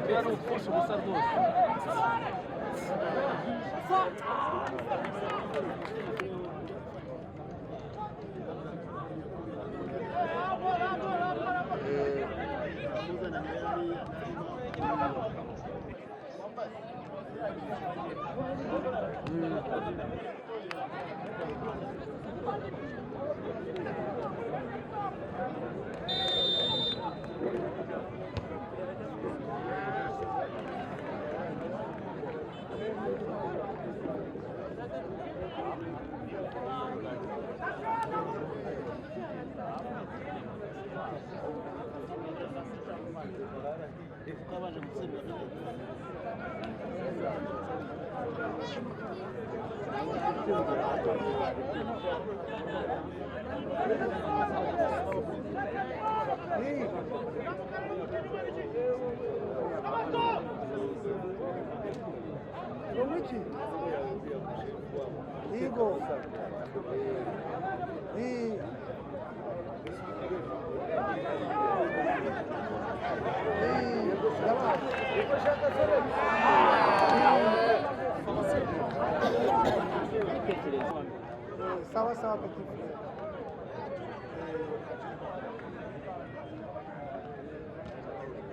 Первый курс у Сардовки. Igor. Sawa Petit.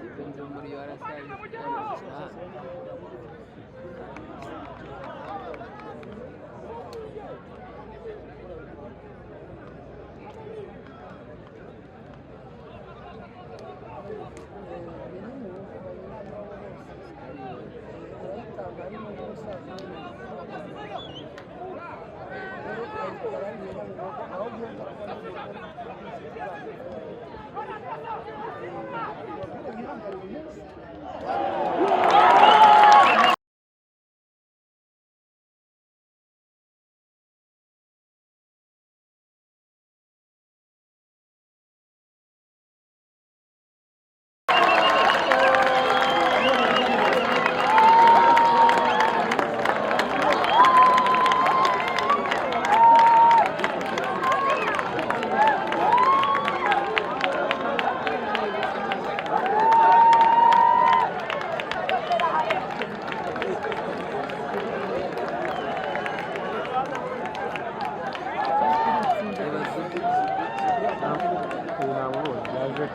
Depende do Murió essa aí.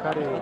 karere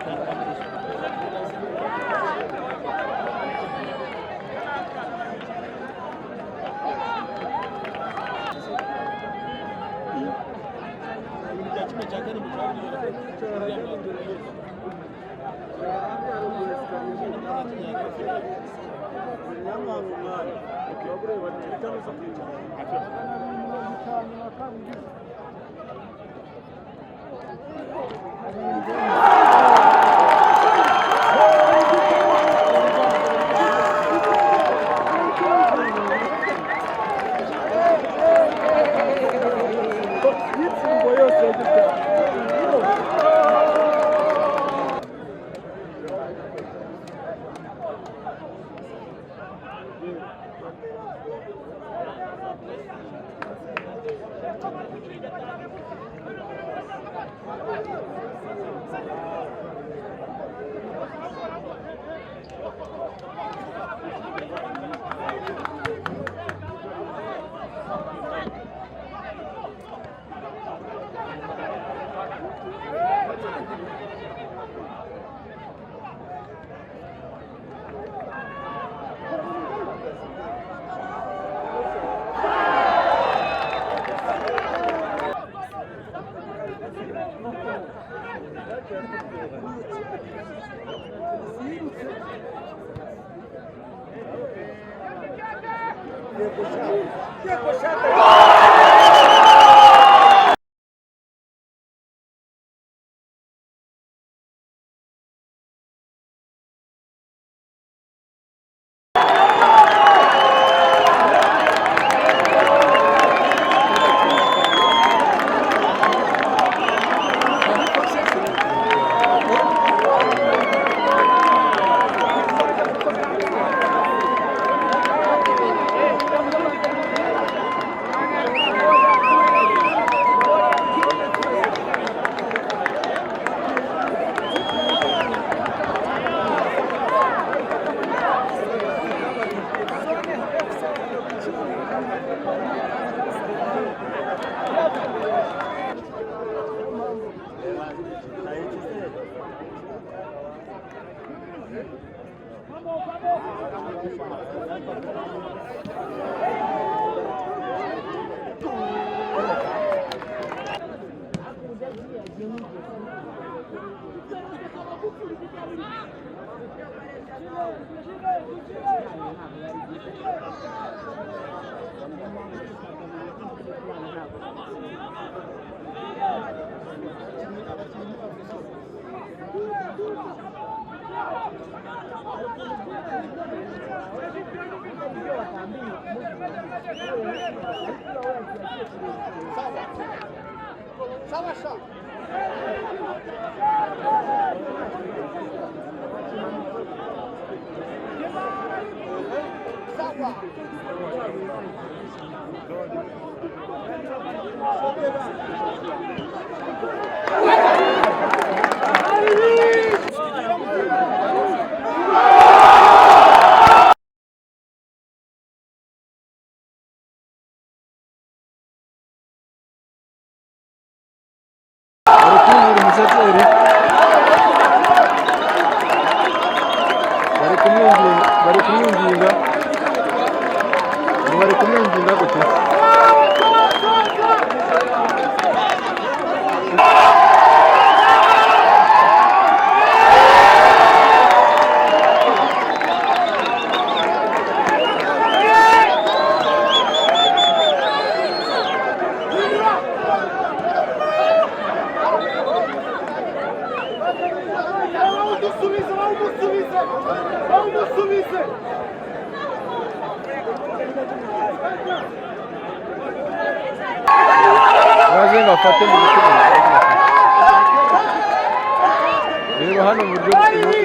reba hano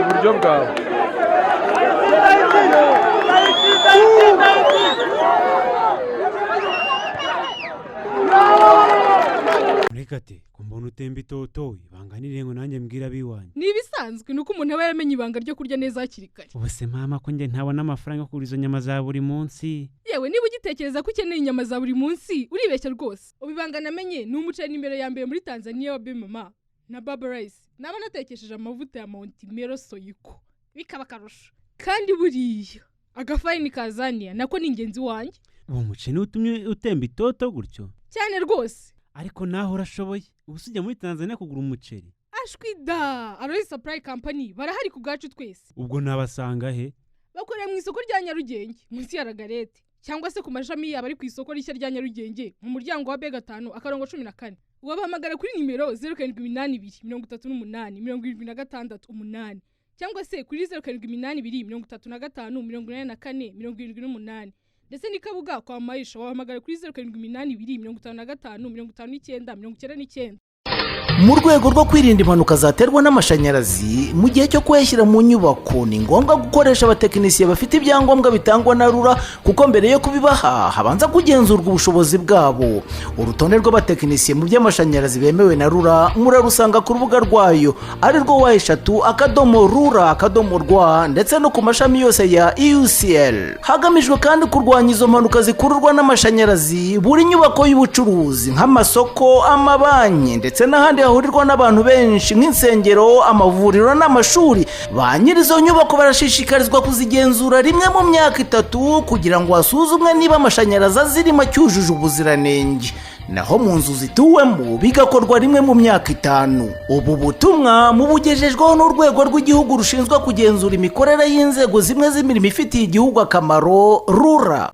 uburyo bwawe Murekate kumbona utemba itoto ibanganire ngo nanjye mbwira biwanye nibisanzwe nuko umuntu aba yaramenye ibanga ryo kurya neza hakiri kare ubuse mama ko nge ntabona amafaranga yo kugura izo nyama za buri munsi yewe niba ugitekereza ko ukeneye inyama za buri munsi uribeshya rwose ubibanga namenye ni umuceri imbere ya mbere muri Tanzania wa mama na baba rice naba natekesheje amavuta ya Montimero Soyiko bikaba karusho kandi buriya agafarini kazaniya nako ni ingenzi wanjye. uwo muceri utumye utemba itoto gutyo cyane rwose. ariko naho urashoboye ubusujya muri Tanzania kugura umuceri. ashwida Aloys Supply Company barahari ku gacu twese. ubwo nabasanga he? bakorera mu isoko rya Nyarugenge munsi ya Ragarete cyangwa se ku mashami yaba ari ku isoko rishya rya Nyarugenge mu muryango wa B5 akarongo 14. wabahamagara kuri nimero 07823876 cyangwa se kuri 0782358478 ndetse n'ikabuga kwa Maisha wabahamagara kuri 0782555999. mu rwego rwo kwirinda impanuka zaterwa n'amashanyarazi mu gihe cyo kuyashyira mu nyubako ni ngombwa gukoresha abatekinisiye bafite ibyangombwa bitangwa na RURA kuko mbere yo kubibaha habanza kugenzurwa ubushobozi bwabo. urutonde rw'abatekinisiye mu by'amashanyarazi bemewe na RURA murarusanga ku rubuga rwayo ari rwo wa3.rura.rwa ndetse no ku mashami yose ya EUCL. hagamijwe kandi kurwanya izo mpanuka zikururwa n'amashanyarazi buri nyubako y'ubucuruzi nk'amasoko, amabanki ndetse n'ahandi hahurirwa n'abantu benshi nk'insengero, amavuriro n'amashuri, ba nyirizo nyubako barashishikarizwa kuzigenzura rimwe mu myaka 3 kugira ngo hasuzumwe niba amashanyarazi azirimo cyujuje ubuziranenge. naho mu nzu zituwemo bigakorwa rimwe mu myaka 5. ubu butumwa mubugejejweho n'urwego rw'igihugu rushinzwe kugenzura imikorere y'inzego zimwe z'imirimo ifitiye igihugu akamaro RURA.